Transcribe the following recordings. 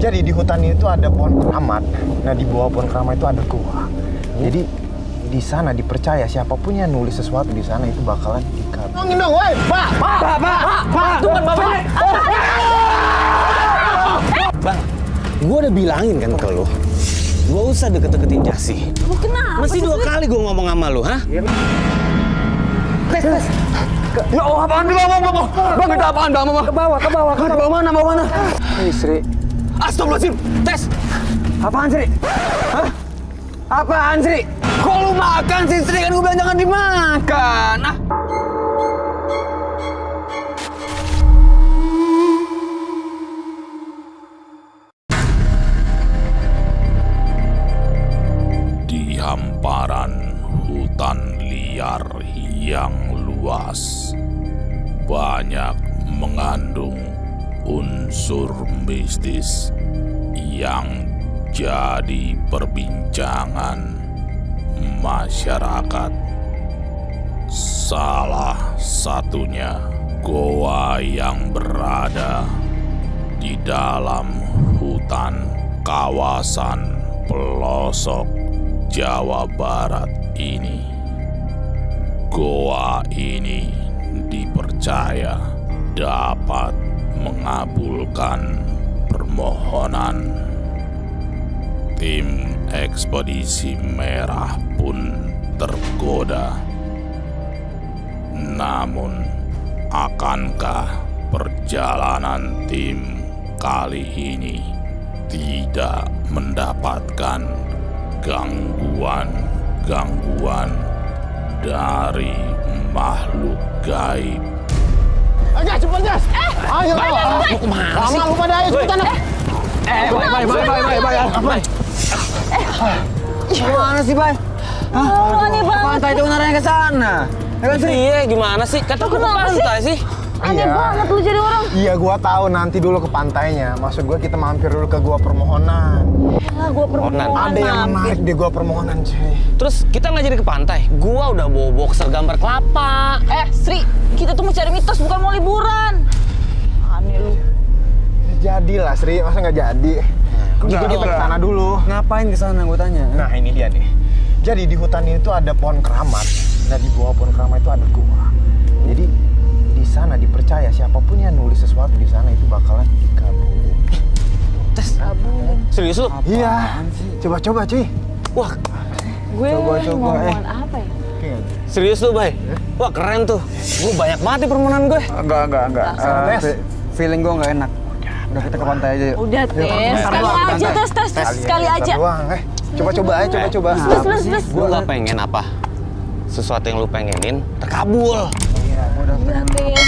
Jadi di hutan itu ada pohon keramat. Nah di bawah pohon keramat itu ada gua. Jadi di sana dipercaya siapapun yang nulis sesuatu di sana itu bakalan dikabulkan. Tolongin dong, woi! Pak! Tunggu, Bapak! Bang, gua udah bilangin kan ke lu. Gua usah deket-deketin Jasi. Lu kenapa? Masih 2 kali gua ngomong sama lu, ha? Tes. Ya Allah, apaan sih, Bang? Bang, itu apaan, Bang? Ke bawah. Bawa mana? Hei, Sri. Astagfirullahaladzim, Tes! Apaan, Sri? Hah? Apaan, Sri? Kok lu makan sih, Sri? Kan gue bilang jangan dimakan. Ah. Di hamparan hutan liar yang luas, banyak mengandung unsur mistis yang jadi perbincangan masyarakat. Salah satunya goa yang berada di dalam hutan kawasan pelosok Jawa Barat ini. Goa ini dipercaya dapat mengabulkan permohonan. Tim ekspedisi merah pun tergoda. Namun, akankah perjalanan tim kali ini tidak mendapatkan gangguan dari makhluk gaib? Ayo cepet, Jas! Ayo, mau kemana sih? Lama lu pada, ayo cepetan! Bye. Gimana sih, Bay? Aneh banget. Pantai itu ngarahnya ke sana. Ya kan, Sri? Iya, gimana sih? Kata aku ke pantai sih. Aneh banget lu jadi orang. Iya, gua tahu nanti dulu ke pantainya. Maksud gua kita mampir dulu ke gua permohonan. Lah, gua permohonan. Ada yang menarik di gua permohonan, cuy. Terus kita nggak jadi ke pantai. Gua udah bawa boxer gambar kelapa. Sri, kita tuh mau cari mitos bukan mau liburan. Aneh lu. Jadilah, Sri. Masa nggak jadi? Kita ke sana dulu. Ngapain ke sana, gue tanya? Nah, ini dia nih. Jadi di hutan itu ada pohon keramat. Nah, di bawah pohon keramat itu ada gua. Jadi di sana dipercaya siapapun yang nulis sesuatu di sana itu bakalan dikabulin. Tes. Serius lu? Iya. Coba, cuy. Wah, Gue Coba. ngomongin apa ya? serius lu, Bay? Wah, keren tuh. Gue banyak banget di permohonan gue. Enggak. Feeling gue nggak enak. Udah kita ke pantai aja yuk. Udah, Tes. Sekali aja, Tes. Sekali aja. Coba aja. Plus. Gue gak pengen apa. Sesuatu yang lu pengenin terkabul. Udah Tes.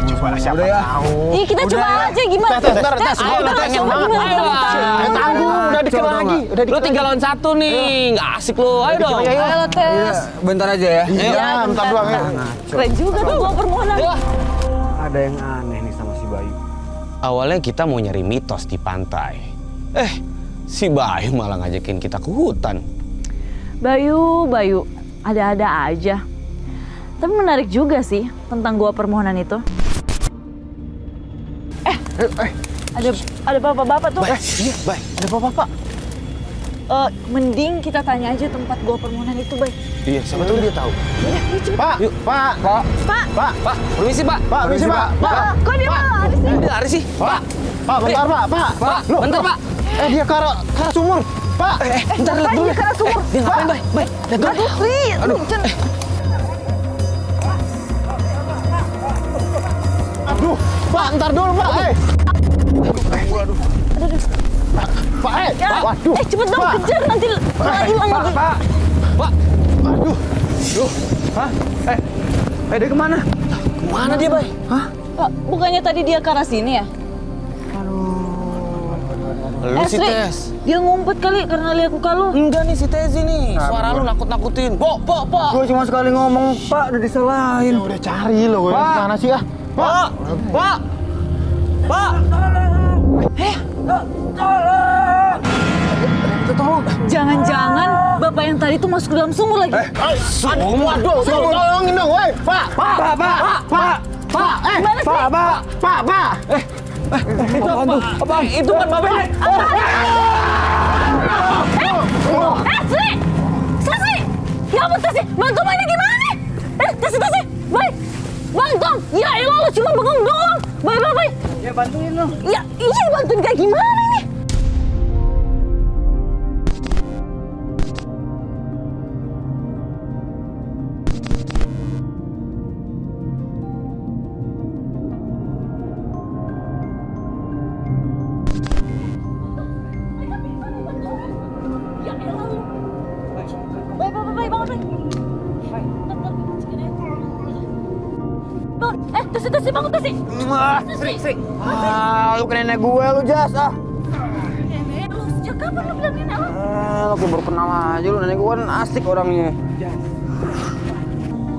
Coba siapa Udah ya. tahu. Ih, kita coba aja gimana? Tes, bentar, Tes, Tes. ayo, Udah Tes, pengen coba banget. gimana? Ayo, tanggung, udah dikit Coba, lagi. Lu 3 lawan 1 nih. Nggak asik lu. Ayo dong. Ayo, Tes. Bentar aja ya. Iya, bentar doang ya. Keren juga tuh gua permohonan. Ada yang aneh nih sama si Bayu. Awalnya kita mau nyari mitos di pantai. Si Bayu malah ngajakin kita ke hutan. Bayu, ada-ada aja. Tapi menarik juga sih tentang gua permohonan itu. Ada bapak-bapak tuh. Iya, Bay. Ada bapak-bapak. Mending kita tanya aja tempat gua permohonan itu, Bay. Iya, siapa tahu dia tahu. Udah, yuk cepet. Pak, Pak, permisi, Pak. permisi, Pak. Kok dia malah di sini? Udah, Aris sih. Pak, Pak, bentar, Pak. Pak, Loh, bentar, Pak. Dia ke arah sumur. Pak, Bentar, lihat dulu. Tanya ke arah sumur. Dia ngapain, Bay? Bay, lihat dulu. Aduh, aduh, Pak, ntar dulu, Pak. Pak, waduh. cepet dong, Pak. kejar nanti hilang lagi. Pak, Aduh. Dia kemana? kemana dia, Bay? Pak, bukannya tadi dia ke arah sini ya? Lu si Sri, Tes. dia ngumpet kali karena lihat muka lu. Enggak nih si Tezi nih. Suara lu nakut-nakutin. Pok. Gue cuma sekali ngomong, Pak, udah disalahin. Ya udah cari lo, gue mana sih ah? Pak. Jangan-jangan bapak yang tadi tuh masuk ke dalam sumur lagi. Waduh, tolongin dong, woi. Pak. Gimana sih? Pak. Apaan? Itu kan Mbak Benet. Sri! Sri! Ya ampun, Tesi! Bantu mainnya gimana nih? Tesi! Baik! Bantu! Ya elah, lu cuma bengong doang! Baik! Ya bantuin lo. Ya, iya bantuin kayak gimana nih? Ya elah lu. Baik, bangun, baik. Tesi, bangun, Tesi. Sri. Lu ke nenek gue lu, Jas. Nenek, lu sejak kapan lu bilang nenek lu? Lu kayak baru kenal aja lu. Nenek gue kan asik orangnya.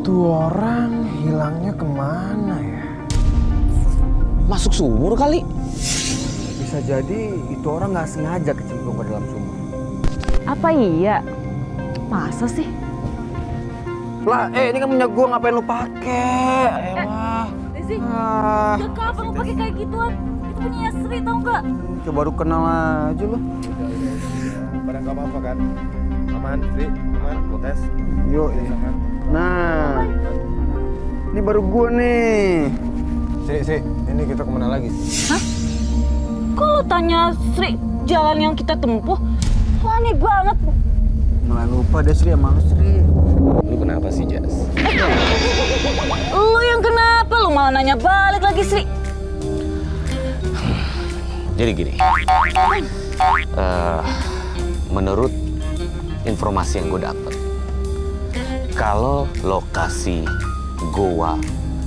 Tuh orang hilangnya kemana ya? Masuk sumur kali. Bisa jadi itu orang nggak sengaja kecemplung ke dalam sumur. Apa iya? Masa sih? Lah, ini kan punya gue, ngapain lu pakai? Elah. Desi, Ah, sejak kapan lu pakai kayak gituan? Itu punya Sri, tau nggak? coba baru kenal aja lu. Pada nggak apa-apa kan? Aman, Sri? Aman, tes. Yuk. Nah, ini baru gue nih. Sri, ini kita kemana lagi? Hah? Kok lu tanya Sri jalan yang kita tempuh? Kok aneh banget. Malah lupa deh Sri sama lu, Sri. Lu kenapa sih, Jas? Lu yang kenapa? Lu malah nanya balik lagi, Sri. Jadi gini, menurut informasi yang gue dapet, kalau lokasi goa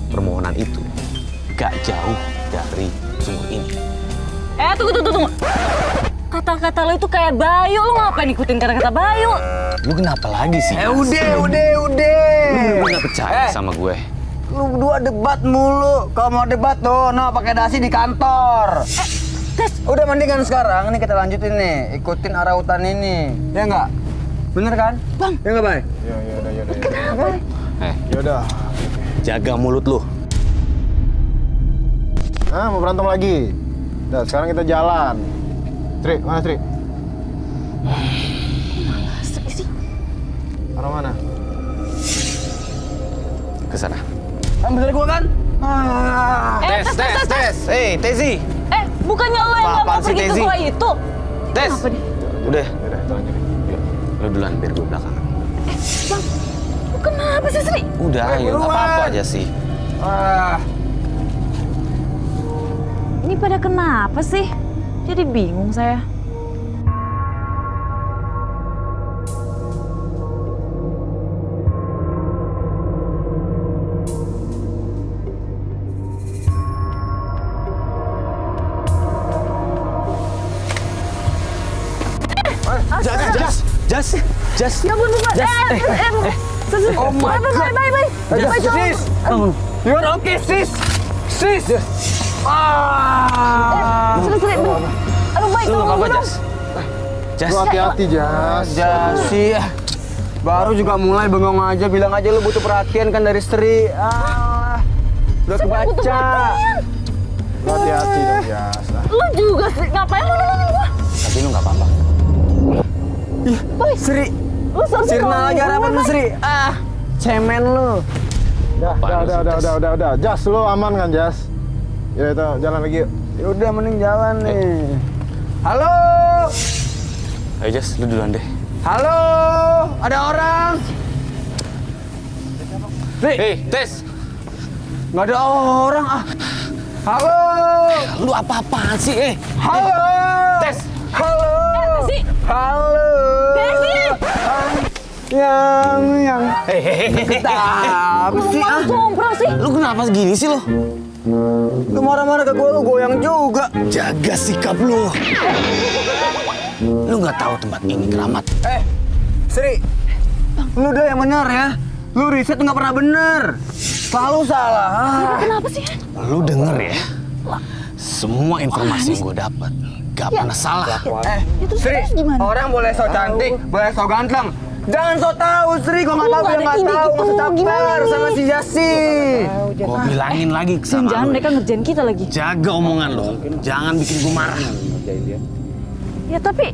permohonan itu gak jauh dari sumur ini. Tunggu. Kata-kata lu itu kayak Bayu. Lu ngapain ikutin kata-kata Bayu? Lu kenapa lagi sih? Udah. Lu gak percaya sama gue? Lu berdua debat mulu. Kalau mau debat tuh, pakai dasi di kantor. Tes, Udah mendingan sekarang nih kita lanjutin nih, ikutin arah hutan ini. Ya enggak? Bener kan? Bang. Ya enggak, Bay? Yaudah. Yaudah. Jaga mulut lu. Mau berantem lagi? Udah, sekarang kita jalan. Sri, mana Sri? Sri sih. Arah mana? Ke sana. Bener gua kan? Tes. Hey, Tezi. Bukannya lo yang nggak mau Apaan sih, pergi ke Tezi? gua itu? Tes. Kenapa dia? Udah, Yaudah, kita lanjutin. Yuk. lu duluan biar gue belakangan. Bang, lu kenapa sih, Sri? Udah, ayo, gak apa-apa aja sih. Ini pada kenapa sih? Jadi bingung saya. Jas. Ya ampun, bukan. Oh my God. Bye. Sis, you're okay, sis. Sri. Sri. Aduh, baik. Lu gak apa-apa, Jas? Lu hati-hati, Jas. Jasi, baru juga mulai bengong aja, bilang aja lu butuh perhatian kan dari Sri. Udah kebaca. Lu hati-hati dong, Jas. Lu juga, Sri. Ngapain lu nolongin gua? Tapi lu gak apa-apa. Sri, Lu seharusnya Sirna nolongin lagi gua, harapan lu, Bay. Sri. Cemen lu. Udah. Jas, lu aman kan, Jas? Ya itu, jalan lagi yuk. Yaudah, mending jalan nih. Halo, Ayo Jas, lu duluan deh. halo, ada orang? Hei, Tes. Nggak ada orang. Halo, Lu apa-apaan sih, halo, Tes. halo, Tesi. halo. Tesi. Yang. Apa Lu sih? mau jomblo sih? Lu kenapa gini sih lu? Lu marah-marah ke gue, lu goyang juga. Jaga sikap lu. Lu nggak tahu tempat ini keramat. Sri, lu udah yang bener ya. Lu riset nggak pernah bener. Selalu salah. Kenapa sih? Lu denger ya. Semua informasi yang gue dapat gak pernah salah. Itu Sri, terus gimana? orang boleh so cantik, boleh so ganteng. Jangan so tahu, Sri. Gua nggak Lu tahu, nggak dia ada nggak ide tahu. gitu. Masih Gimana caper nih? sama si Jasi. Gua bilangin lagi sama Jangan lu. mereka ngerjain kita lagi. Jaga omongan lo. Jangan bikin gua marah. Ya tapi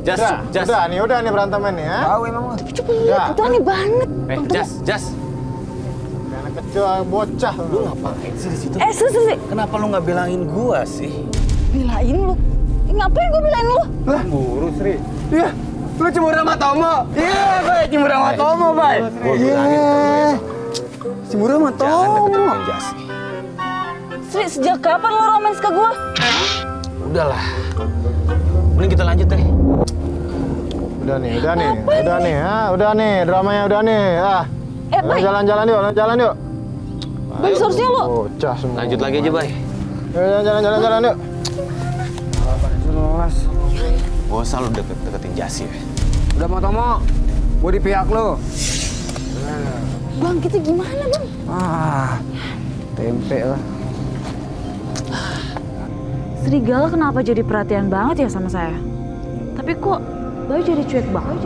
Jas, Jas. Udah nih beranteman nih ya. Tahu emang. coba lihat, itu aneh banget. Jas. Anak kecil, bocah. Lu ngapain sih di situ? Sri. Kenapa lu nggak bilangin gua sih? Bilain lu. Ngapain gue bilain lu? Buru Sri. Iya. Lu cemburu sama Tomo. Iya, Bay. Cemburu sama Tomo, Bay. Iya. Cemburu sama Jangan Tomo. deket-deketin Jas. Sri, sejak kapan lo romance ke gue? Udahlah. Mending kita lanjut deh. Udah nih, dramanya udah nih. Bay. Jalan-jalan yuk. Bay, seharusnya lo. Bocah semua. Lanjut lagi aja, Bay. Jalan yuk. Gak usah lu deket-deketin Jas ya. Udah mau Tomo. Gua di pihak lu. Bang, kita gimana, Bang? Tempe lah. Serigala kenapa jadi perhatian banget ya sama saya? Tapi kok Bayu jadi cuek banget?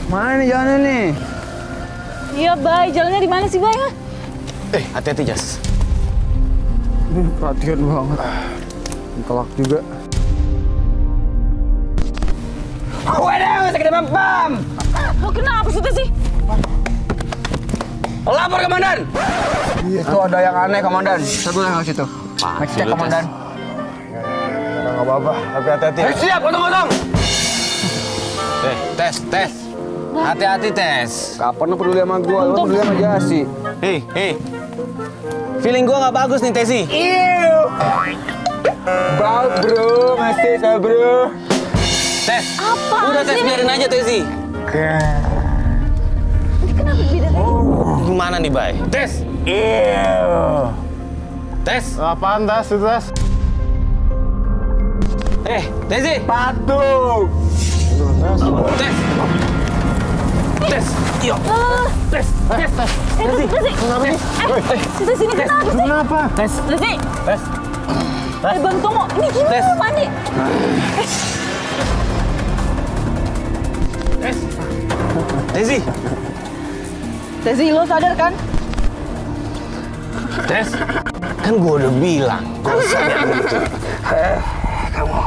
Mana nih jalannya nih? Iya, Bay. Jalannya di mana sih, Bay? Ha? Hati-hati Jas. Perhatian banget. Kelak juga. Waduh, sakit pam. Lo kenapa sih? Lapor komandan. Itu ada yang aneh komandan. Satu yang ke situ. Next check komandan. Nggak apa-apa, tapi hati-hati. Siap, kosong. Tes. Hati-hati tes. Kapan lu peduli sama gua? Lu peduli sama Jasi. Hei. Feeling gua nggak bagus nih Tesi. Bau bro, masih saya bro. Tes. Apa Udah tes sih? biarin aja Tesi. Kenapa beda? Gimana nih Bay? Tes. Tes. Apaan tes? Tesi. Patuh. Tes. Yuk. Tes. Kita sini kenapa sih? Kenapa? Tes. Tes. Bang Tomo, ini gimana mandi? Tesi. Tesi, lo sadar kan? Tes. Kan gua udah bilang. Gak usah yang gitu. Kamu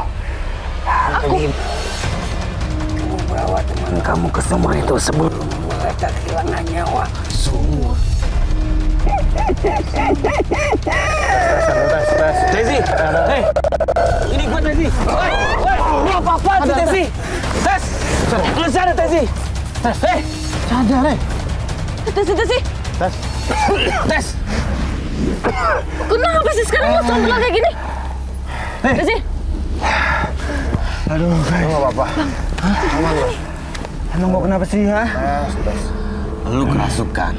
bawa teman kamu ke semua itu sebelum mereka kehilangan nyawa semua. Tes. Tesi, ini gua Tesi. Lu apa-apaan sih Tesi? Tes, lu sadar Tesi? Sadar, Tesi. Tes. Kenapa sih sekarang lo sombong kayak gini? Tesi. Aduh, nggak apa-apa. Emang gua kenapa sih, ha? Lu kerasukan.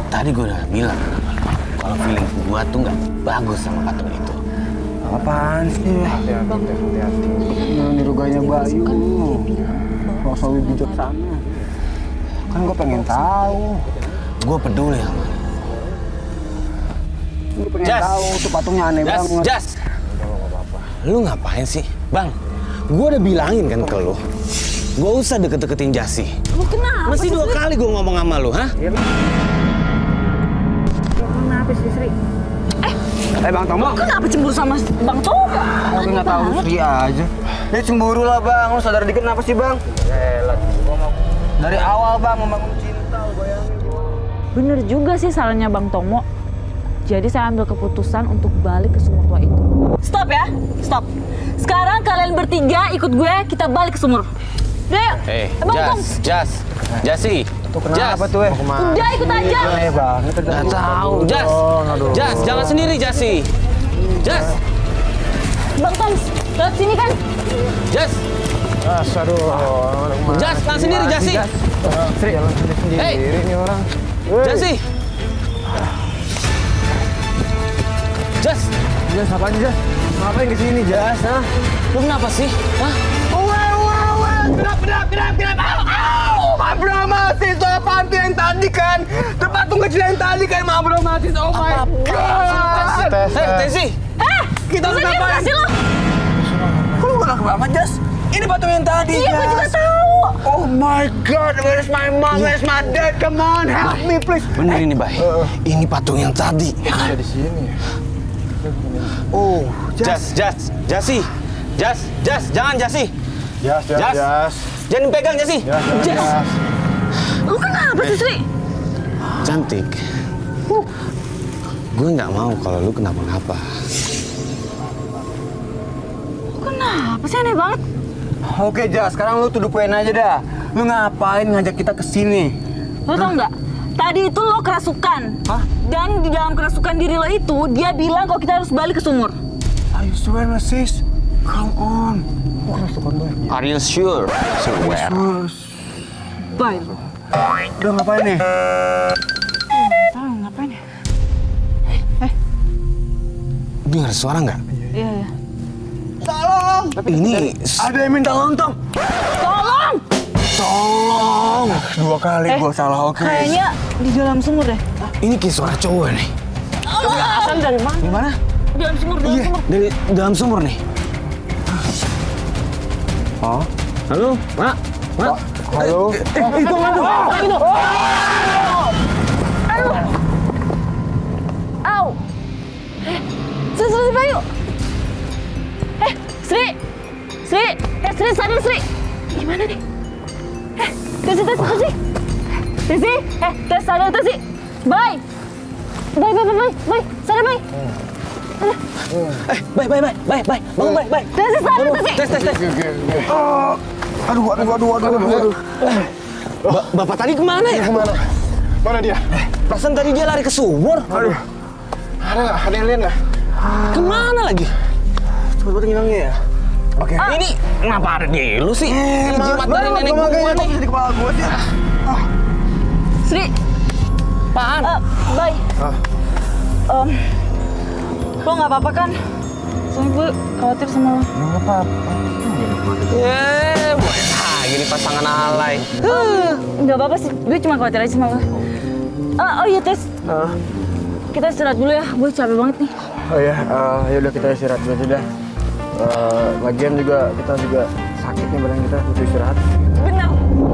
Tadi gua udah bilang kalau feeling gua tuh nggak bagus sama patung itu. Apaan sih? Hati-hati. Ini ruganya Bayu. Gak usah bijak sana. Kan gua pengen tahu. Gua peduli sama lu. Gua pengen Jas. tahu tuh patungnya aneh banget. Jas. Lu ngapain sih? Bang, gua udah bilangin kan ke lu. Gak usah deket-deketin Jasi. Lo kenapa Mesti sih, 2 Sri? kali gua ngomong sama lu, ha? Kenapa sih, Sri? Bang Tomo. Kenapa cemburu sama Bang Tomo? Aku nggak tahu Sri aja. Ya cemburu lah bang. Lu sadar dikit kenapa sih bang? Dari awal bang membangun cinta, lu bayangin. Bener juga sih salahnya Bang Tomo. Jadi saya ambil keputusan untuk balik ke sumur tua itu. Stop ya, stop. Sekarang kalian bertiga ikut gue, kita balik ke sumur. Udah yuk. Bang Tom. Jasi. Tuh kenapa tuh Udah ikut aja. Aneh banget. Gak tahu. Jas, jangan sendiri Jasi. Jas, Bang Tom, lewat sini kan? Jas, Aduh. Jas, jangan sendiri Jasi. Sri, jalan sendiri Hey. nih orang. Jasi. Jas, Jas apaan Jas? Ngapain kesini Jas? Hah? lu kenapa sih? Hah? Kenapa? Au! Mabro mahasiswa panti yang tadi kan? Tempat patung kecil yang tadi kan Mabro mahasiswa. Oh my god! Tes. Tesi. Eh, Kita harus bisa ngapain? diem gak sih lo? galak banget, Jas. Ini patung yang tadi, Iya, gue juga tahu. Oh my God, where is my mom, where is my dad? Come on, help me please. Bener ini, Bay. Ini patung yang tadi. Ada di sini. Oh, Jas, jangan Jasi. Jas. Jangan pegang Jasi. Jas. Lu kenapa sih, Sri? Cantik. Gue nggak mau kalau lu kenapa-napa. Lu kenapa sih, aneh banget? Oke, Jas, sekarang lu tuduh poin aja dah. Lu ngapain ngajak kita ke sini? Lo tau nggak? Tadi itu lo kerasukan. Hah? Dan di dalam kerasukan diri lo itu, dia bilang kalau kita harus balik ke sumur. Are you sure, sis? Come on. Are you sure? Swear. Bye. Udah ngapain nih? Tahu ngapain ya? Dengar suara nggak? Iya. Tolong! Ini Ada yang minta lontong. Tolong! Tolong! 2 kali gua salah, oke. Kayaknya di dalam sumur deh. ini kayak suara cowok nih. Asal dari mana? Di mana? Di dalam sumur, Iya, dari dalam sumur nih. Oh? Halo, Mak. Mak. Halo? Itu mana? Itu. Aduh. Au. Sri, Bayu. Sri. Sri, sadar, Sri. Gimana nih? Tesi. Tesi, Tes sadar, Tesi. Bye. Sadar, Bye. Bye. Bangun, Bye. Tesi, sadar, Tesi. Tes. Aduh. Bapak tadi kemana ya? Kemana? Mana dia? Perasaan tadi dia lari ke sumur. Aduh. Ada yang lihat nggak? Kemana lagi? Cepet-cepet ngilangnya ya? Oke. Ini kenapa ada di lu sih? Jimat dari nenek gua nih. Di kepala gua sih. Sri. Apaan? Bye. Lo nggak apa-apa kan? Soalnya gue khawatir sama lo. Nggak apa-apa. Boleh gini pasangan alay. Nggak apa-apa sih, gue cuma khawatir aja sama lo. Oh iya, Tes. Kita istirahat dulu ya, gue capek banget nih. Oh ya, ya udah kita istirahat dulu aja dah. Lagian juga kita juga sakit nih badan kita, butuh istirahat. Bener.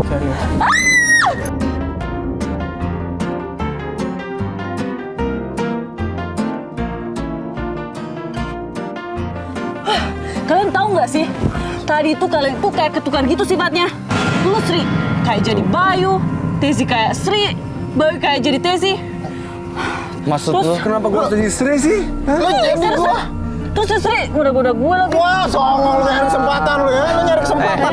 Serius. Kalian tahu nggak sih? Tadi itu kalian tuh kayak ketukar gitu sifatnya. Lu Sri kayak jadi Bayu, Tesi kayak Sri, Bayu kayak jadi Tesi. Maksud Terus lu? Kenapa gua harus jadi istri sih? Lu jadi gua. Terus si Sri udah gue lagi. Wah, songong lu nyari kesempatan lu ya. Lu nyari kesempatan.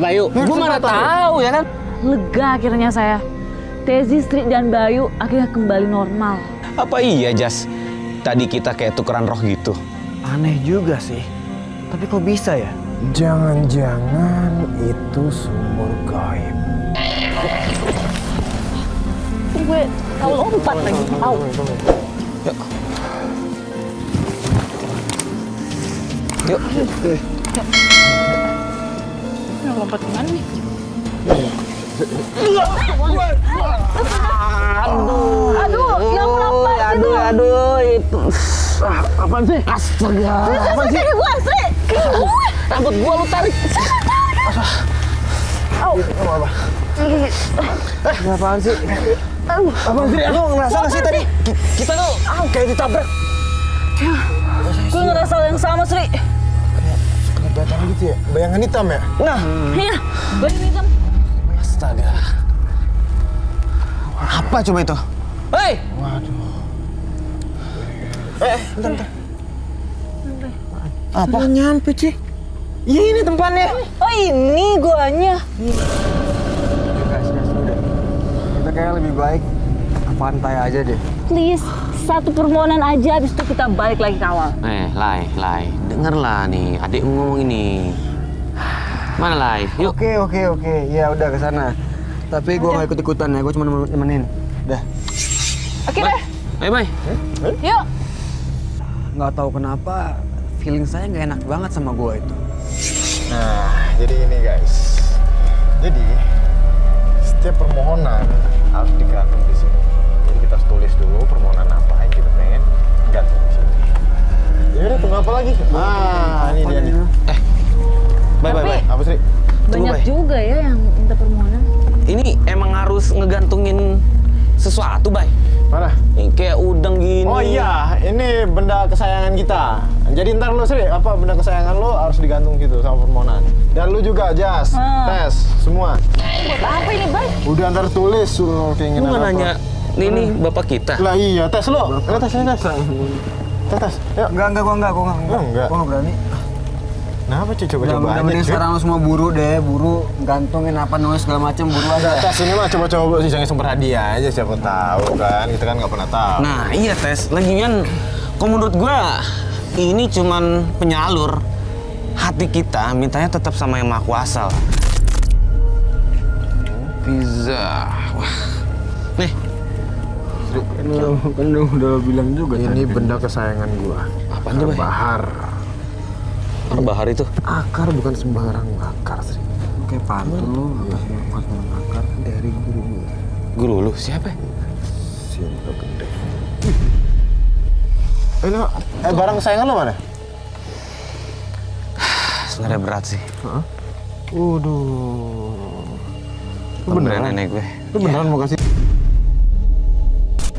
Bayu, gua mana tahu ya kan? Lega akhirnya saya. Tesi, Sri, dan Bayu akhirnya kembali normal. Apa iya, Jas? Tadi kita kayak tukeran roh gitu. Aneh juga sih. Tapi kok bisa ya? Jangan-jangan itu sumur gaib. Gue tahu lompat lagi. Tahu. Yuk. Lompat kemana nih? Aduh, yang lompat itu. Aduh, itu. Apaan sih? Astaga. Sri, gue, Sri. Gue. Rambut gua lu tarik. Apaan sih? Apaan sih? Lu ngerasa nggak sih tadi? Kita tuh kayak ditabrak. Gue ngerasa yang sama, Sri. Kelihatan gitu ya? Bayangan hitam ya? Nah, Iya, gue hitam. astaga. Apa coba itu? Hei! Waduh. Bentar. Apa? Nyampe sih. Iya ini tempatnya. Oh ini guanya. Guys, udah. Kita kayak lebih baik ke pantai aja deh. Please, satu permohonan aja, habis itu kita balik lagi ke awal. Lai. Dengarlah nih, adik ngomong ini. Mana Lai? Yuk. Oke. Ya udah ke sana. Tapi gua nggak ikut-ikutan ya, gua cuma nemenin. Dah. Oke deh, Bye. yuk. Nggak tahu kenapa feeling saya nggak enak banget sama gua itu. Nah, jadi ini guys. Jadi setiap permohonan harus digantung di sini. Jadi kita harus tulis dulu permohonan apa yang kita pengen gantung di sini. Ya udah, tunggu apa lagi? Ah, ini dia nih. ini? Oh iya, ini benda kesayangan kita. Jadi ntar lu Sri, apa benda kesayangan lu harus digantung gitu sama permohonan. Dan lu juga Jas, tes semua. Buat apa ini, Bay? Udah ntar tulis lu keinginan Lu nggak apa. nanya, ini bapak kita. Lah iya, tes lu. Ayo tes, tes. Yuk. Enggak, gua enggak. Oh, enggak. Gua enggak berani. Kenapa cuy, coba Udah, aja. mending cuy. sekarang lu semua buru deh, buru gantungin apa nulis segala macam buru aja. Tes ini mah coba-coba iseng-iseng berhadiah aja, siapa tahu kan. Kita kan nggak pernah tahu. Nah iya tes, lagian kalau menurut gua ini cuman penyalur. Hati kita mintanya tetap sama yang Maha Kuasa. Pizza. Wah. Nih, Kan udah bilang juga Ini benda kesayangan gua. Apaan tuh, Bay? Bahar. bahar itu. Akar bukan sembarang akar, Sri. kayak pantun lu buat akar Dari guru gua. Guru lu siapa? Siapa gede. Barang kesayangan lo mana? Sebenarnya berat sih. Waduh. Lu Pemberian beneran? nenek gue. Lu beneran mau kasih?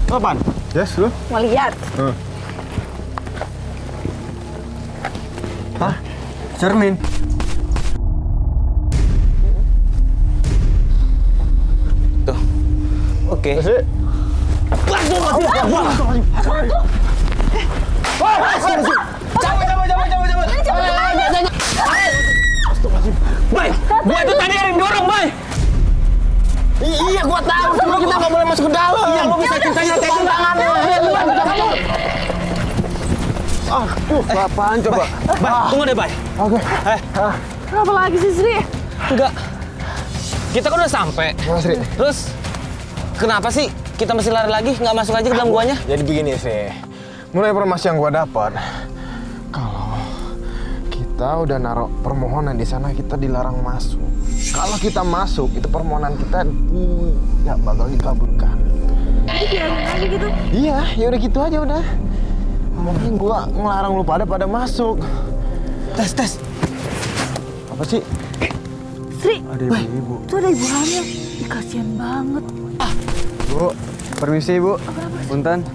Lu apaan? Yes, lu? Mau lihat? hah cermin Tuh. Oke. Sri. Bay, gua itu tadi yang dorong, Bay. Iya, gua tahu. Cuma kita nggak boleh masuk ke dalam. Iya, lu bisa cintanya tekan tangannya. apaan coba Bay, tunggu deh, Bay. Oke. Kenapa lagi sih, Sri? Enggak. Kita kan udah sampai. Mas Sri. Terus kenapa sih kita mesti lari lagi? Nggak masuk aja ke dalam guanya? Jadi begini sih. Mulai informasi yang gua dapat, kalau kita udah naruh permohonan di sana, kita dilarang masuk. Kalau kita masuk, itu permohonan kita nggak bakal dikabulkan. Jadi biarin aja gitu. Iya, ya udah gitu aja udah. Mungkin gua ngelarang lu pada masuk. Tes. Apa sih? Sri, ada ibu tuh ada ibu hamil. Ih, kasihan banget. bu permisi bu punten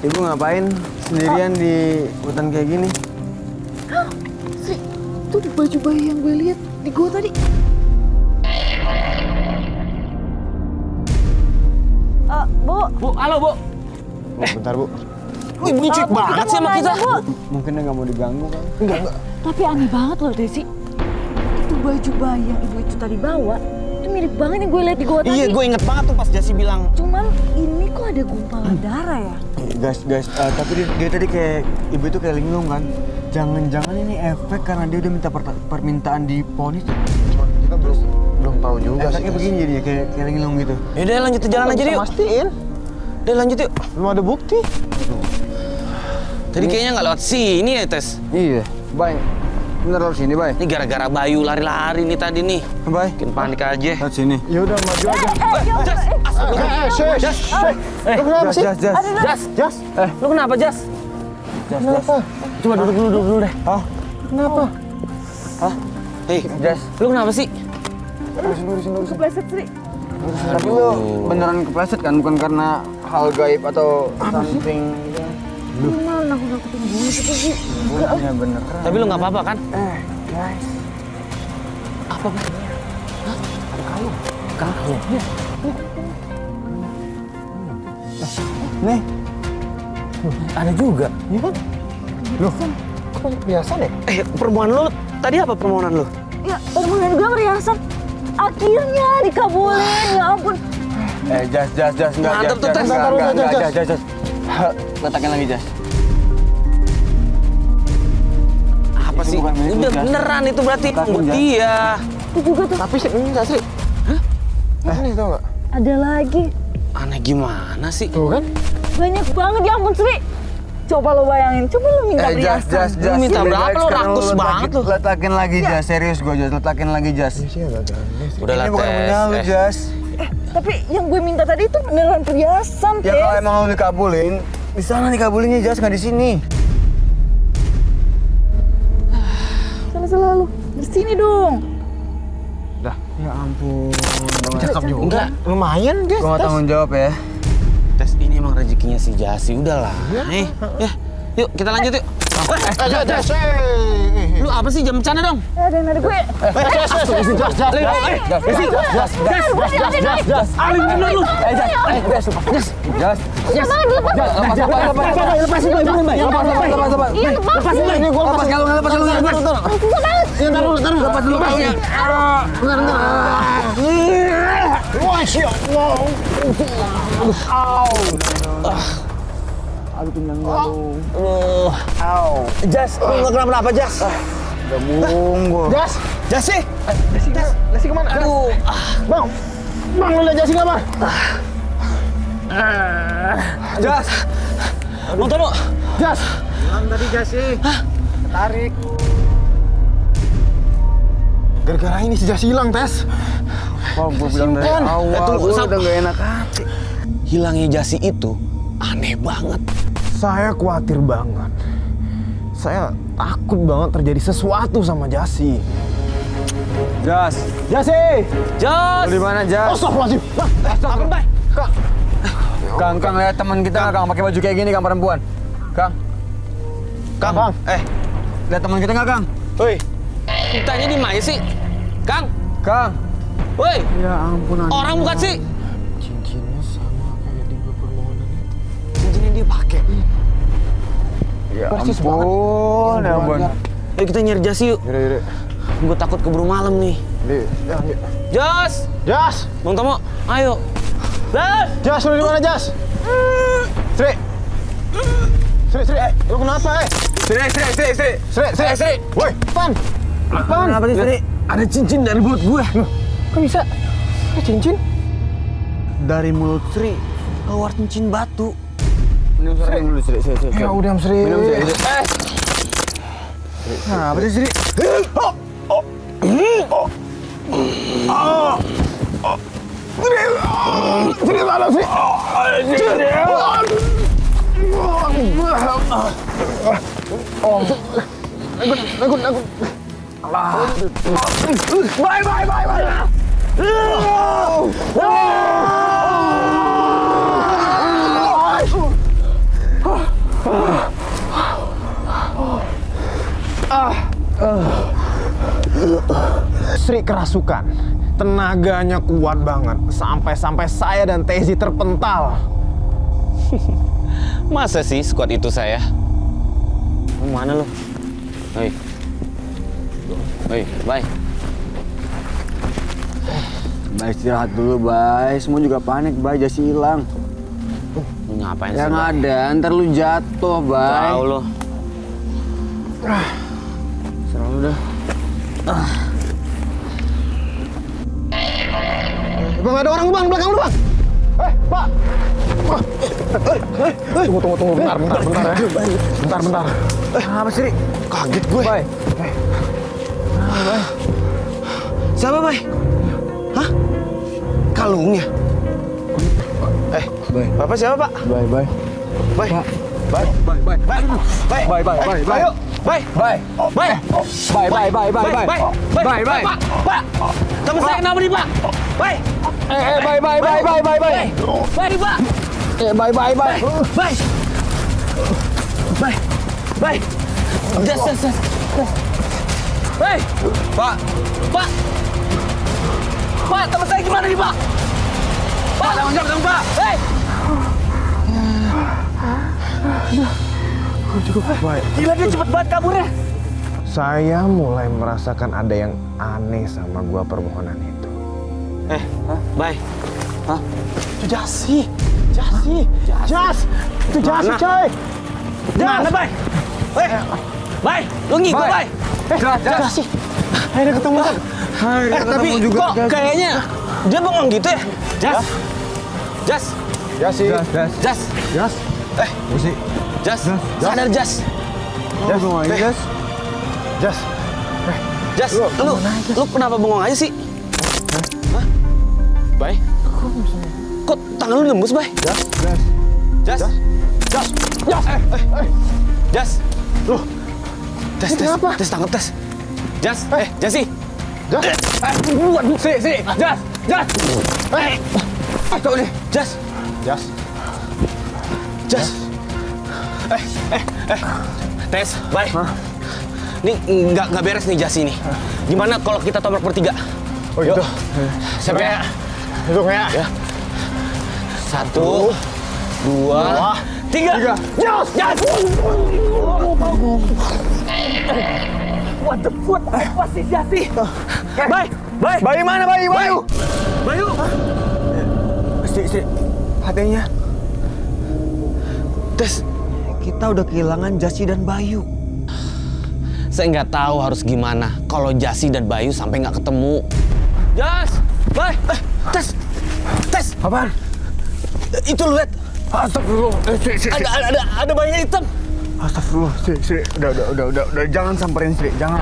ibu ngapain sendirian di hutan kayak gini Sri, tuh di baju bayi yang gue lihat di gua tadi. Bu. Bu, halo, Bu. Bu, bentar bu. Wih, bucik banget sih sama mau kita. nanya, Bu. mungkin dia nggak mau diganggu kan Enggak. Tapi aneh banget loh, Desi. Itu baju bayi yang ibu itu tadi bawa, itu mirip banget yang gue lihat di gua tadi. Iya, gue inget banget tuh pas Jasi bilang. Cuman ini kok ada gumpalan darah ya? guys tapi dia tadi kayak ibu itu kayak linglung kan jangan-jangan ini efek karena dia udah minta permintaan di ponis tuh Kita belum tahu juga sih. efeknya begini jadi kayak linglung gitu Yaudah lanjut jalan aja yuk. Mastiin. Udah lanjut yuk. Belum ada bukti. Tadi kayaknya nggak lewat sini ya, Tes. iya bay bener lewat sini bay Ini gara-gara Bayu lari-lari nih tadi nih. bay Bikin panik aja. lewat sini Ya udah maju aja. Jas, Lu kenapa sih? Jas. Lu kenapa, Jas? Kenapa? Coba duduk deh. Kenapa? Hei, Jas. Lu kenapa sih? Kepleset, Sri. tapi lu beneran kepleset kan bukan karena hal gaib atau something Gimana aku nakutin gue sih? ya bener Tapi lu nggak apa-apa kan? guys Apa, Bang? nih Ada juga. Iya kan? Loh, kok biasa deh? Permohonan lu tadi apa permohonan lu? Ya, permohonan gue perhiasan. Akhirnya dikabulin, ya ampun. jas enggak Mantap tuh, Tes. jas letakin lagi jas Apa Itu sih? bukan milik lu, Udah Jas. beneran itu berarti Letakin, bukti Jas. ya. Itu juga tuh. Tapi sih enggak sih. Hah? Aneh tau nggak? Ada lagi. Aneh gimana sih? Tuh kan? Banyak banget, ya ampun, Sri. Coba lo bayangin, coba lo minta perhiasan. Lu minta Lebih berapa? baik Lu sekarang rakus banget lu. Letakin lagi jas, serius gue jas, letakin lagi jas. Iya sih agak aneh sih. Udah lah, Ini bukan Tes. punya lu jas. Tapi yang gue minta tadi itu beneran perhiasan, Ya kalau emang lu dikabulin, di sana dikabulinnya jas, nggak di sini. Salah lu. Di sini dong. Ya ampun. Cakep juga. Enggak. Lumayan guys. Gue nggak tanggung jawab ya. Tes, ini emang rezekinya si Jasi, udahlah. Ya, yuk kita lanjut yuk. Lu apa sih, jam bercanda dong? Ada yang ada gue. Aling bener lu. Jas, lu nggak kenapa-napa, Jas? Udah mulung gua. Jas, Jasi! Jasi kemana? Aduh, Bang, lu lihat Jasi nggak, Bang? Jas! Bang Tomo! Jas, Hilang tadi, Jas sih. Tarik. gara-gara ini si Jasi hilang, Tes. Oh, gua bilang dari awal, tunggu, gua Sam. udah nggak enak hati. Hilangnya Jasi itu aneh banget. Saya khawatir banget. Saya takut banget terjadi sesuatu sama Jasi. Jas. Jasi! Jas! Lu di mana, Jas? Astagfirullahaladzim. Bang, Apa, Bay? Kang lihat teman kita nggak, Kang, pakai baju kayak gini, Kang, perempuan. Kang. Bang. Lihat teman kita nggak, Kang? Woi, kitanya di mana sih? Kang! Kang. Woi, Ya ampun, orang bukan sih? Cincinnya sama kayak di gua permohonan itu. Cincin yang dia pakai. Ya Persis ampun, ya ampun. Ayo kita nyari Jasi yuk. Yaudah. Gue takut keburu malam nih. Yuk. Jas! Jas, Bang Tomo, ayo. Jas! Jas, lu di mana, Jas? Sri. Sri, lu kenapa, Sri. Woi, Pan. Apa sih, Sri? Ada cincin dari mulut gue. Kok bisa? Ada cincin? Dari mulut Sri. Keluar cincin batu. Minum Sri dulu, Sri. Ya udah, Sri. Minum, Sri. Apa sih, Sri? Sri, mana, Sri? Nagun. Bye. Sri kerasukan. Tenaganya kuat banget. Sampai saya dan Tezi terpental. Masa sih squad itu saya? Lu mana lu? Hei, bye. Bay, istirahat dulu, Bay. Semua juga panik, Bay. Jasi hilang. Lu ngapain sih? Yang Bay? ada, ntar lu jatuh, Bay. Tahu lo. Serah lu dah. Bang, ada orang, Bang, belakang lu, Bang. Pak. Tunggu. Bentar ya. Bentar. Apa sih, Ri? Kaget gue. Bay. Siapa, Bay? Hah? Kalungnya? Bay. Bapak siapa, Pak? Bay. Bay. Bay. Bay. Bay. Ayo. Bay. Bay. Bay. Pak. Temen saya kenapa nih, Pak? Bay. Bay. Bay, Pak. Bay. Jas. Bay. Pak. Pak, temen saya gimana nih, Pak? Pak, tanggung jawab dong, Pak. Hei. Gila, dia cepet banget kaburnya. Saya mulai merasakan ada yang aneh sama gua permohonan itu. Bay. Itu Jasi. Itu Jasi, Mana? coy. Mana, Bay? Bay, lu ngikut, Bay. Jasi. Akhirnya ketemu. Tapi kok kayaknya dia bengong gitu ya? Jas. Jasi. Jas. Sadar, Jas. Jas, lu kenapa bengong aja sih? Hah? Bay? Kok tangan lu nembus, Bay? Jas. Lu. Tes, tangkap tes. Jas, Jasi. Waduh, si, Jas. Coba nih, Jas. Jas. Tes, bye. Ini nggak beres nih Jas ini. Gimana kalau kita tabrak bertiga? Oh gitu. Siapa ya? Hitung ya. Ya. 1, 2, 3. Jas, Jas. What the fuck? Apa sih Jasi? Bayu mana Bayu? Bayu! Istri, hatinya. Tes, Kita udah kehilangan Jasi dan Bayu. saya nggak tahu harus gimana kalau Jasi dan Bayu sampai nggak ketemu. Jas, bye. Tes. Apaan? Itu lu lihat. Astagfirullah. Ada bayinya hitam. Astagfirullah, Sri. Udah, jangan samperin Sri. Jangan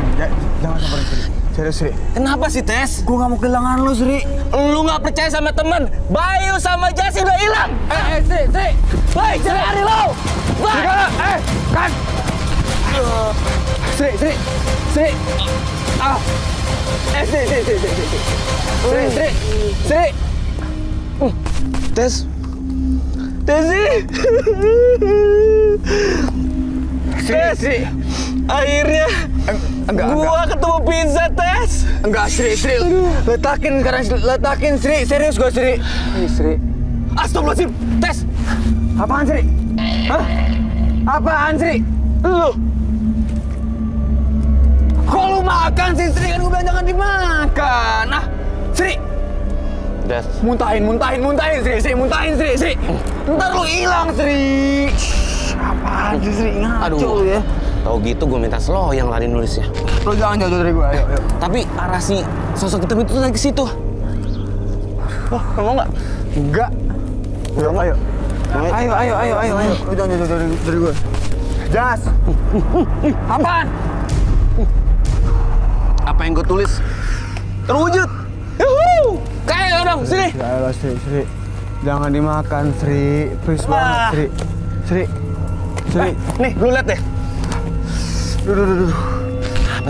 samperin Sri. Serius Sri. Kenapa sih Tes? Gue gak mau kehilangan lo Sri. Lu nggak percaya sama temen? Bayu sama Jasi udah hilang. Sri! Baik, cari lo. Baik. Kan! Sri! Sri! Tes. Tesi. Sri. Akhirnya gua ketemu pizza, Tes. Enggak, Sri. Letakin Sri. Serius gue Sri. Sri. Astagfirullahaladzim. Tes. Apaan Sri? Hah? Apaan Sri? Lu. Kok lu makan sih Sri? Kan gue bilang jangan dimakan. Nah, Sri. Tes. Muntahin Sri. Muntahin Sri. Ntar lu hilang Sri. Apaan sih Sri? Ngaco lu ya. Tahu gitu gue minta slow yang lari nulisnya. Lu jangan jauh dari gue. Ayo. Tapi arah si sosok hitam itu lagi ke situ. Wah, mau nggak? Enggak. Ayo. Lu jangan jauh dari gue. Jas. Apaan? Apa yang gue tulis terwujud. Yuhu! Kayak dong, sini. Ya Allah, Sri. Jangan dimakan, Sri. Please banget, Sri. Nih, lu lihat deh. Duh.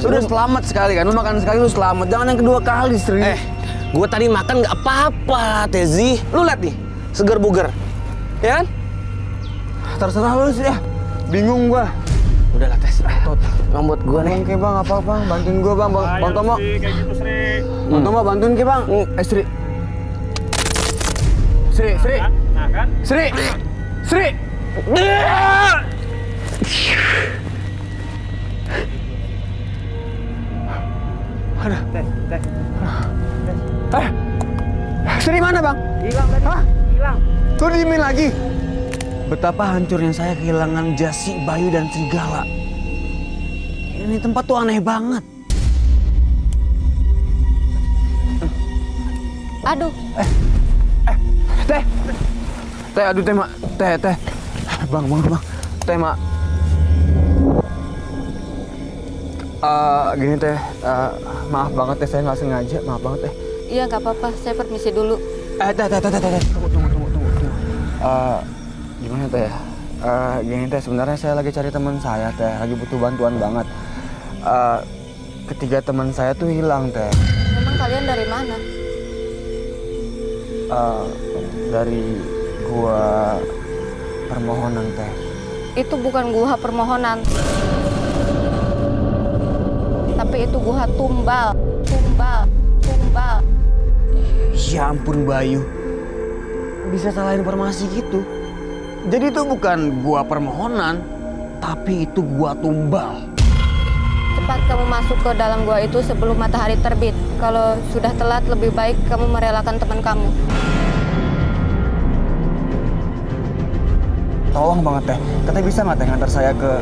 Udah selamat sekali kan? Lu makan sekali, lu selamat. Jangan yang kedua kali, Sri. Gue tadi makan nggak apa-apa, Tezi. Lu lihat nih, seger buger, ya kan? Terserah lu sih ya. Bingung gua. Udahlah, Tes. Emang buat gue nih. Oke bang, apa bang? Bantuin gua bang, Bang Tomo. Kayak gitu, Sri. Bang Tomo bantuin ke bang. Sri. Nah kan? Sri. Sri mana bang? Hilang tadi. Hah? Hilang. Tuh diemin lagi. Betapa hancurnya saya kehilangan Jasi, Bayu, dan Serigala. Ini tempat tuh aneh banget. Aduh, Teh, aduh teh, Mak. Teh. Bang. Teh, Mak. Gini teh, maaf banget teh, saya nggak sengaja, maaf banget teh. iya nggak apa-apa. Saya permisi dulu. Teh. Tunggu. Gimana teh? Gini teh, sebenarnya saya lagi cari teman saya teh, lagi butuh bantuan banget. Ketiga teman saya tuh hilang teh. Memang kalian dari mana? Dari gua permohonan teh. Itu bukan guha permohonan. Tapi itu guha tumbal. Ya ampun Bayu, bisa salah informasi gitu. Jadi itu bukan gua permohonan, tapi itu gua tumbal. Cepat kamu masuk ke dalam gua itu sebelum matahari terbit. Kalau sudah telat, lebih baik kamu merelakan teman kamu. Tolong banget teh, teteh bisa nggak teh ngantar saya ke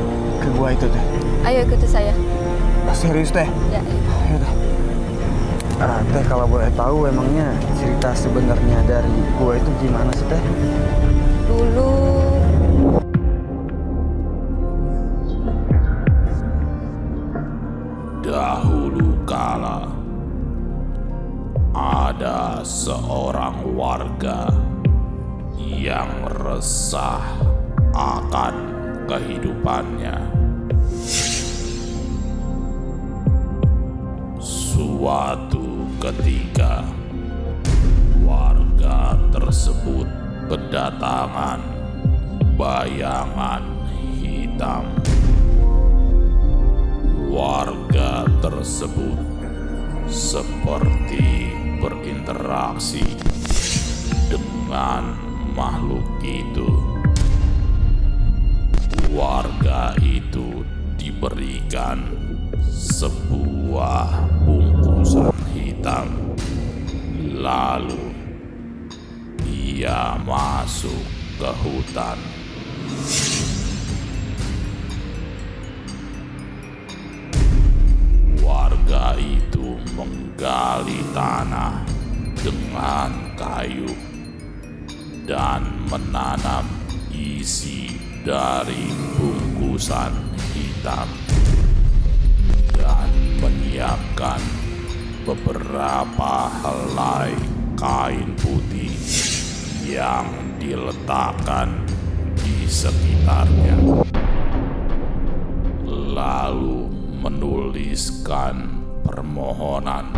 gua itu teh? Ayo ikuti saya. Serius teh? Ya. Ayo teh. Teh kalau boleh tahu emangnya cerita sebenarnya dari gua itu gimana sih teh? Dulu Dahulu kala ada seorang warga yang resah akan kehidupannya. Suatu ketika warga tersebut berdatangan bayangan hitam. Warga tersebut seperti berinteraksi dengan makhluk itu. Warga itu diberikan sebuah bungkusan hitam. Lalu ia masuk ke hutan. Warga itu menggali tanah dengan kayu dan menanam isi dari bungkusan hitam dan menyiapkan beberapa helai kain putih yang diletakkan di sekitarnya. Lalu menuliskan permohonan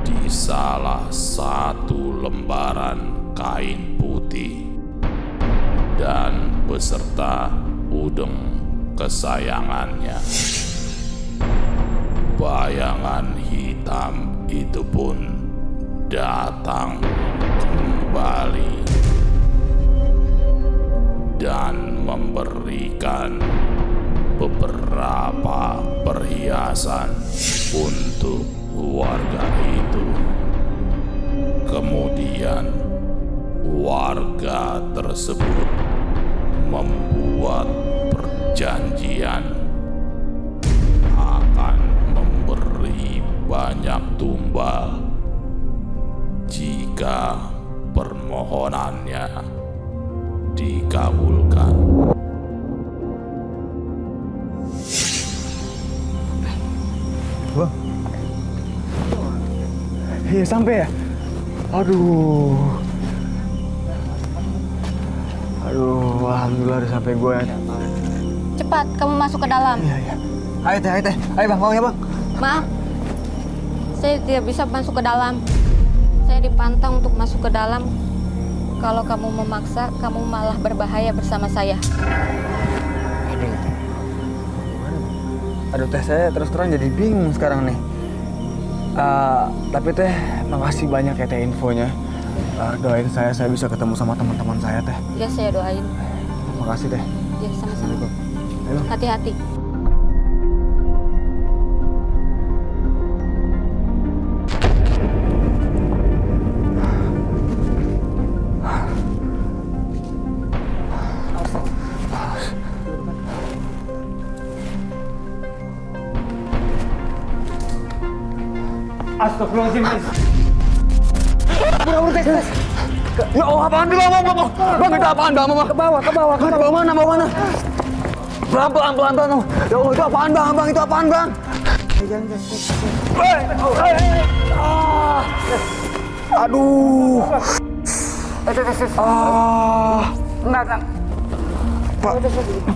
di salah satu lembaran kain putih dan beserta udeng kesayangannya. Bayangan hitam itu pun datang kembali dan memberikan beberapa perhiasan untuk warga itu. Kemudian warga tersebut membuat perjanjian akan memberi banyak tumbal jika permohonannya dikabulkan. Bang. Iya sampai ya? Aduh, alhamdulillah udah sampai gue ya. Cepat, kamu masuk ke dalam. Iya. Ayo teh. Ayo bang, mau ya bang? Maaf, saya tidak bisa masuk ke dalam. Saya dipantang untuk masuk ke dalam. Kalau kamu memaksa, kamu malah berbahaya bersama saya. Aduh teh, saya terus terang jadi bingung sekarang nih. Tapi teh, makasih banyak ya teh infonya. Doain saya bisa ketemu sama teman-teman saya teh. Ya, saya doain. Makasih teh. Ya, sama-sama. Ayo. Hati-hati. Astagfirullahaladzim. Udah tes. Ya Allah, apaan dulu bang? Bang, itu apaan bang? Ke bawah. Bawa mana? Pelan. Ya Allah, itu apaan bang? Itu apaan bang? Aduh. Enggak.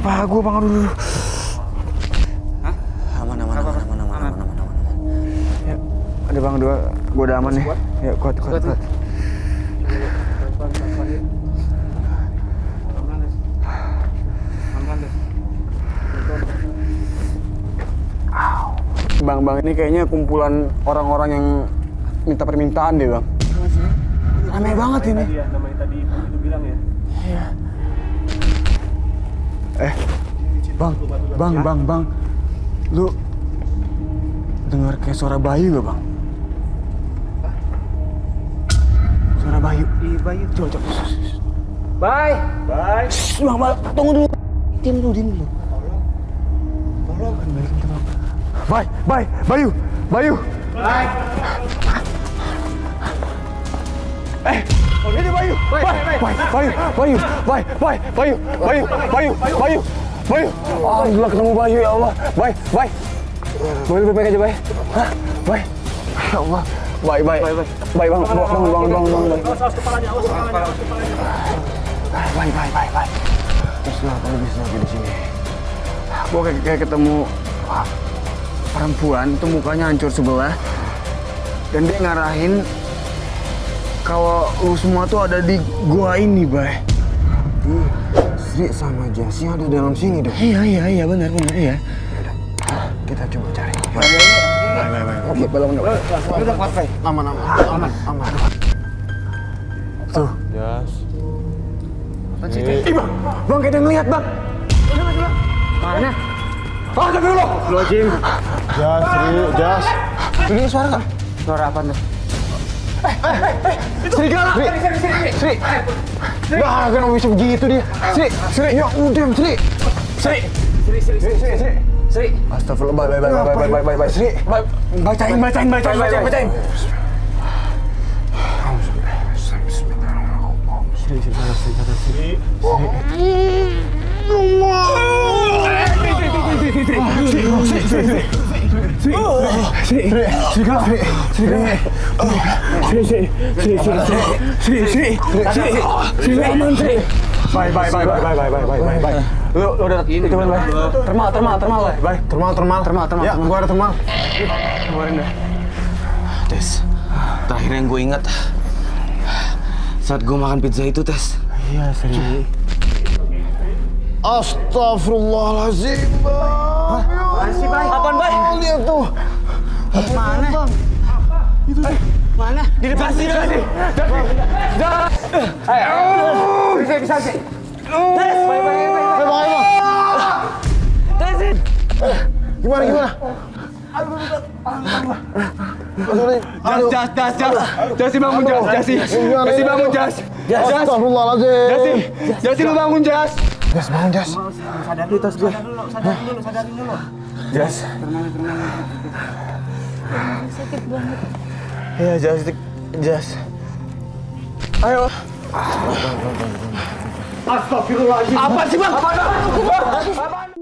Apa gue bang? Aduh. Aman. Ya, ada bang dua, gue udah aman nih. Ya, kuat. Bang, ini kayaknya kumpulan orang-orang yang minta permintaan deh bang. Ramai banget ini. Namanya tadi itu bilang ya. Iya. Bang. Lu dengar kayak suara Bayu gak bang? Suara Bayu. Iya, Bayu. Coba. Bye. Bang, tunggu dulu. Diam dulu. Tolong. Balikin ke bang. Bayu. Bye. Ini Bayu. Bayu. Alhamdulillah ketemu Bayu ya Allah. Bayu. Boleh baik aja, Bay. Hah? Bay. Ya Allah. Bang. Bangun. Baik. Terus kenapa lu bisa lagi di sini? Gua kayak ketemu perempuan, itu mukanya hancur sebelah. Dan dia ngarahin kalau lu semua tuh ada di gua ini, Bay. Sri sama Jassi ada dalam sini dong. Iya benar iya. Kita coba cari. Oke, belum. Aman. Tuh. Jas. Bang, kita ngelihat, Bang. Mana? Astagfirullahaladzim. Jas, Sri, Jas. Ini suara nggak? Suara apa nih? Serigala. Sri. Nah, kenapa bisa begitu dia? Sri, ya udah, Sri. Sri. Astagfirullah, bye, Sri. Bacain. Bye. Lu udah itu kan, Bay? Termal. Ya, gua ada termal. Keluarin dah. Tes, terakhir yang gue ingat saat gue makan pizza itu, Tes. Iya, Sri. Astagfirullahaladzim, Bang. Apaan, Bay? Lihat tuh. Mana? Bang. Itu mana? Di depan sini. Bisa. Gimana? Jasi bangun, Jas. Astagfirullahaladzim. Jasi lu bangun, Jas. Bangun, Jas. Sadar dulu, tas gue. Jas. Sakit banget. Iya, Jas. Ayo. Astagfirullahaladzim. Apa sih, Bang? Apaan?